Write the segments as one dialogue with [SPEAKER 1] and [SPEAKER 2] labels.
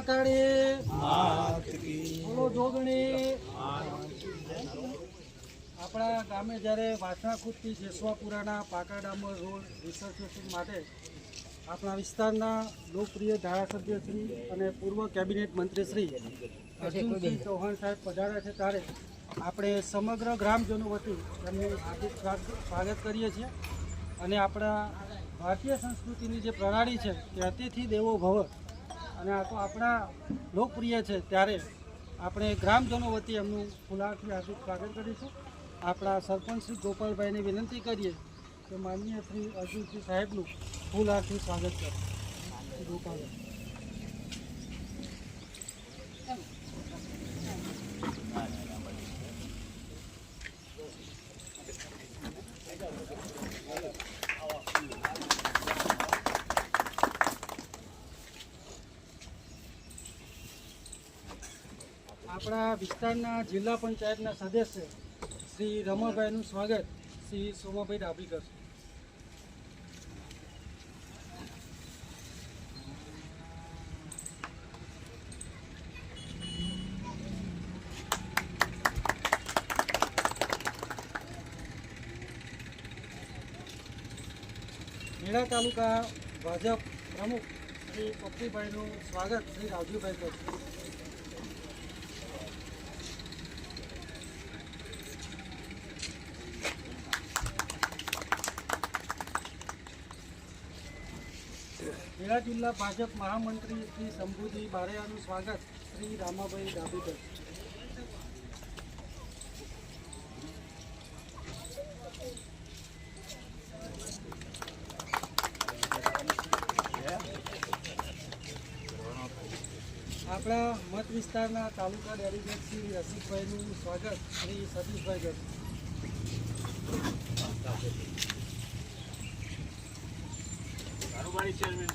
[SPEAKER 1] કાળે બોલો જોગણી। આપણા ગામે જ્યારે વાસણાકુદથી જેસવાપુરાના પાકા ડામર રોડ રિસર્ચેશન માટે આપણા વિસ્તારના લોકપ્રિય ધારાસભ્ય શ્રી અને પૂર્વ કેબિનેટ મંત્રી શ્રી અર્જુનસિંહ ચૌહાણ સાહેબ પધાર્યા છે, ત્યારે આપણે સમગ્ર ગ્રામજનો વતી એમનું હાર્દિક સ્વાગત કરીએ છીએ। અને આપણા ભારતીય સંસ્કૃતિની જે પ્રણાલી છે કે અતિથિ દેવો ભવ, અને આ તો આપણા લોકપ્રિય છે, ત્યારે આપણે ગ્રામજનો વતી એમનું ફુલારથી હાર્દિક સ્વાગત કરીશું। આપણા સરપંચ શ્રી ગોપાલભાઈને વિનંતી કરીએ કે માનનીય શ્રી અર્જુનસિંહ સાહેબનું ફુલારથી સ્વાગત કરે। ગોપાલભાઈ આપણા વિસ્તારના જિલ્લા પંચાયતના સદસ્ય શ્રી રમણભાઈનું સ્વાગત શ્રી સોમાભાઈ ડાભી કરશે। ખેડા તાલુકા ભાજપ પ્રમુખ શ્રી પપ્પુભાઈનું સ્વાગત શ્રી રાવજીભાઈ કરશે। ખેડા જિલ્લા ભાજપ મહામંત્રી શ્રી શંભુજી બારૈયાનું સ્વાગત શ્રી રામાભાઈ ડાભી કરશે। આપણા મત વિસ્તારના તાલુકા ડેલીગેટ શ્રી રસિકભાઈનું સ્વાગત શ્રી સતીશભાઈ કરશે। કારોબારી ચેરમેન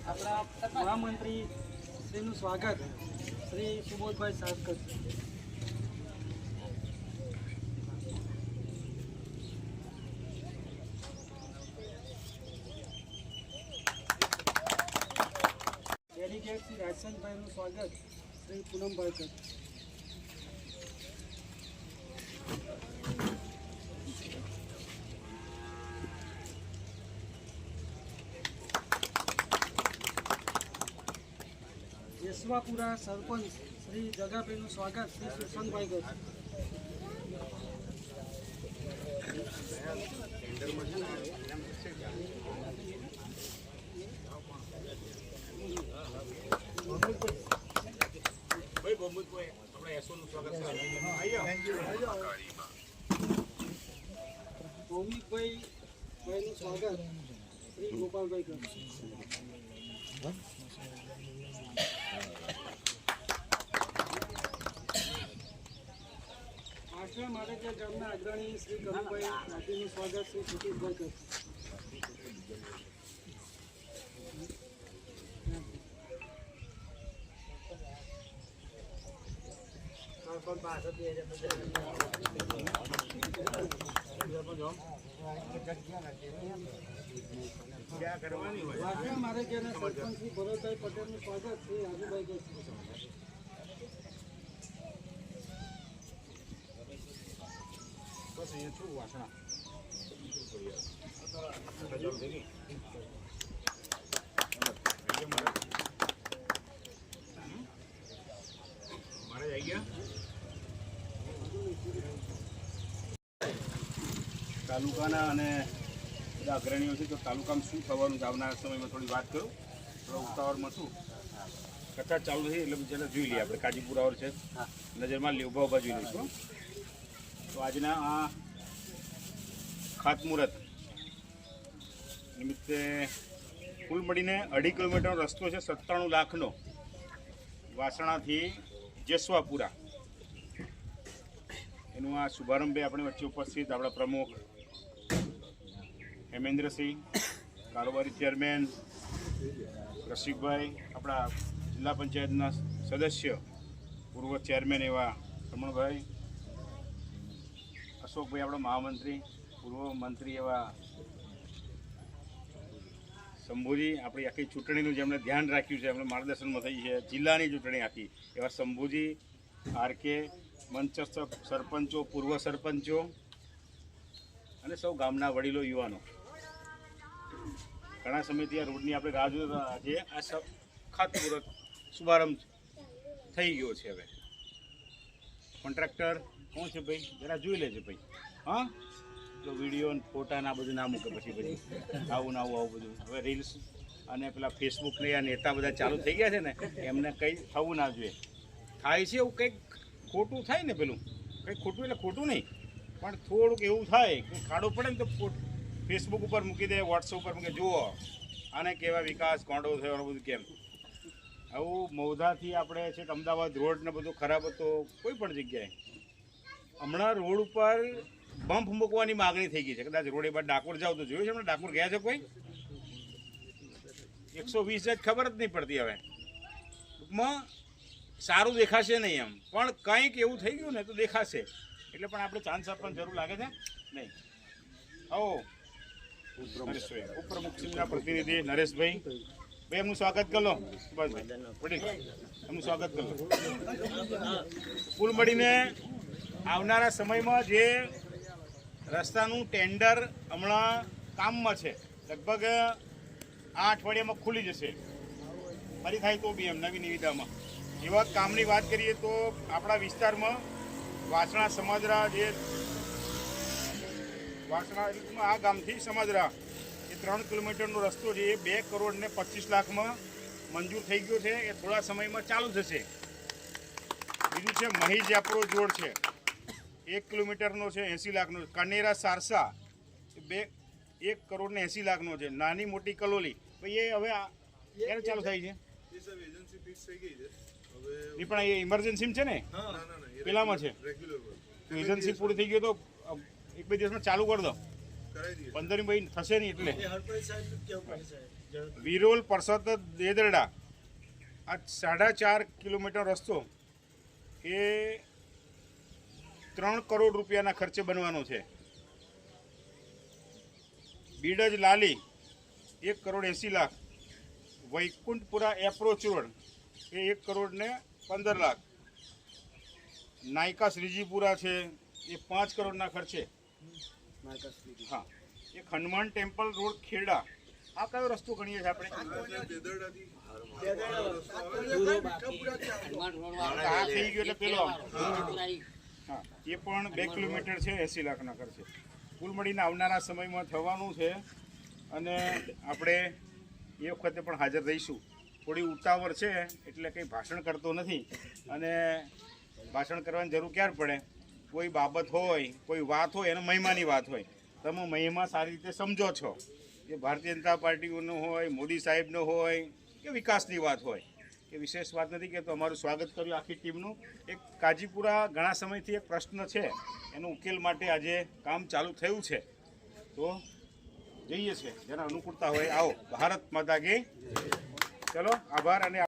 [SPEAKER 1] આપણા મહામંત્રી શ્રીનું સ્વાગત શ્રી સુબોધભાઈ સાહેબ કરશે। ડેલીગેટ શ્રી રાજસંગભાઈનું સ્વાગત શ્રી પૂનમભાઈ કરશે। જેસવાપુરા સરપંચ શ્રી જગાભાઈનું સ્વાગત શ્રી સુશંતભાઈ કરશે। ભૌમિકભાઈનું સ્વાગત શ્રી ગોપાલભાઈ કરશે। આશ્રમ માટે ગામના અગ્રણી શ્રી કનુભાઈ નાટીનું સ્વાગત શ્રી સુકેશભાઈ કરશે। મારે સરપંચ શ્રી ભરતભાઈ પટેલનું સ્વાગત શ્રી રાજુભાઈ કરશે।
[SPEAKER 2] તાલુકાના અને બધા અગ્રણીઓ છે, તો તાલુકામાં શું થવાનું છે આવનારા સમયમાં થોડી વાત કરું। થોડા ઉતાવળમાં છું, કથા ચાલુ થઈ એટલે ચાલો જોઈ લઈએ આપણે। કાજીપુરાવર છે, નજરમાં લે ઉભા જોઈ લઈશું। તો આજના આ ખાતમુહૂર્ત નિમિત્તે કુલ મળીને 2.5 કિલોમીટરનો રસ્તો છે, 97 લાખનો, વાસણાથી જેસવાપુરા। એનું આ શુભારંભે આપણે વચ્ચે ઉપસ્થિત આપણા પ્રમુખ હેમેન્દ્રસિંહ, કારોબારી ચેરમેન રસિકભાઈ, આપણા જિલ્લા પંચાયતના સદસ્ય પૂર્વ ચેરમેન એવા રમણભાઈ, અશોકભાઈ આપણા મહામંત્રી, પૂર્વ મંત્રી એવા શંભુજી, આપણી આખી ચૂંટણીનું જેમણે ધ્યાન રાખ્યું છે, એમણે માર્ગદર્શનમાં થઈ છે, જિલ્લાની ચૂંટણી આખી, એવા શંભુજી, આરકે, મંચસ્થ સરપંચો, પૂર્વ સરપંચો અને સૌ ગામના વડીલો, યુવાનો, ઘણા સમયથી આ રોડની આપણે રાહ જોઈ રહ્યા છીએ. આ ખાતમુહૂર્ત શુભારંભ થઈ ગયો છે. હવે કોન્ટ્રાક્ટર કોણ છે ભાઈ, જરા જોઈ લેજે ભાઈ. હા, તો વિડીયો ફોટા ના બધું ના મૂકે પછી આવું બધું. હવે રીલ્સ અને પેલા ફેસબુક ને આ નેતા બધા ચાલુ થઈ ગયા છે ને, એમને કંઈ થવું ના જોઈએ. થાય છે એવું કંઈક ખોટું થાય ને, પેલું કંઈક ખોટું એટલે ખોટું નહીં, પણ થોડુંક એવું થાય કે ખાડો પડે ને તો ફેસબુક ઉપર મૂકી દે, વોટ્સઅપ ઉપર મૂકે, જુઓ આને કેવા વિકાસ કોંડો થયો બધું. કેમ આવું મૌધાથી આપણે છે અમદાવાદ રોડ ને બધું ખરાબ હતો કોઈ પણ જગ્યાએ. હમણાં રોડ ઉપર બમ્પ મૂકવાની માગણી થઈ ગઈ છે. કદાચ રોડ એ બાદ ડાકોર જાવ તો જોયું છે હમણાં? ડાકોર ગયા છે કોઈ? 120 જ ખબર જ નહીં પડતી. હવે ટૂંકમાં સારું દેખાશે નહીં એમ, પણ કંઈક એવું થઈ ગયું ને તો દેખાશે. એટલે પણ આપણે ચાન્સ આપવાની જરૂર લાગે છે નહીં. આવો ઉપપ્રમુખ સિંહના પ્રતિનિધિ નરેશભાઈ, ભાઈ એમનું સ્વાગત કરી લો. બસ વડીલ એમનું સ્વાગત કરી લો. કુલ મળીને આવનારા સમયમાં જે રસ્તાનું ટેન્ડર હમણાં કામમાં છે, લગભગ આ અઠવાડિયામાં ખુલી જશે. ફરી થાય તો બી એમ નવી નિવિદામાં એવા કામની વાત કરીએ તો આપણા વિસ્તારમાં વાસણા સમાજરા, જે વાસણા આ ગામથી સમાજરા એ 3 કિલોમીટરનો રસ્તો છે, એ 2 કરોડ ને 25 લાખમાં મંજૂર થઈ ગયો છે. એ થોડા સમયમાં ચાલુ થશે. બીજું છે મહી જાપરો જોડ છે, 1 કિલોમીટરનો છે, 80 લાખનો. કનેરા સારસા 1 કરોડ ને 80 લાખનો છે. નાની મોટી કલોલી ભાઈ એ હવે ક્યારે ચાલુ થાય છે? એ પણ એ ઇમરજન્સી છે ને, પેલામાં છે. એજન્સી પૂરી થઈ ગઈ તો 1-2 દિવસમાં ચાલુ કરી દો. 15 ભાઈ થશે નહીં. એટલે વિરોલ પરસદ દેદરડા આ 4.5 કિલોમીટર રસ્તો એ 3 કરોડ રૂપિયાના ખર્ચે બનવાનો છે. બીડજ લાલી 1 કરોડ 80 લાખ. વૈકુંઠપુરા એપ્રોચ રોડ એ 1 કરોડ ને 15 લાખ. નાયકા શ્રીજીપુરા છે એ 5 કરોડના ખર્ચે. હા, એ હનુમાન ટેમ્પલ રોડ ખેડા, આ કયો રસ્તો ગણીએ છીએ આપણે? આ થઈ ગયો એટલે પેલો. હા, એ પણ 2 કિલોમીટર છે, 80 લાખના ખર્ચે. કુલ મળીને આવનારા સમયમાં થવાનું છે. અને આપણે એ વખતે પણ હાજર રહીશું. થોડી ઉતાવળ છે એટલે કંઈ ભાષણ કરતો નથી. અને ભાષણ કરવાની જરૂર ક્યારે પડે? કોઈ બાબત હોય, કોઈ વાત હોય, એને મહિમાની વાત હોય, તમે મહિમા સારી રીતે સમજો છો. કે ભારતીય જનતા પાર્ટીનો હોય, મોદી સાહેબનો હોય, કે વિકાસની વાત હોય, કે વિશેષ વાત નથી કે. તો અમારું સ્વાગત કર્યું આખી ટીમનું. એક કાજીપુરા ઘણા સમયથી એક પ્રશ્ન છે, એનો ઉકેલ માટે આજે કામ ચાલુ થયું છે. તો જઈએ છે, જેના અનુકૂળતા હોય આવો. ભારત માતા કી. ચલો, આભાર. અને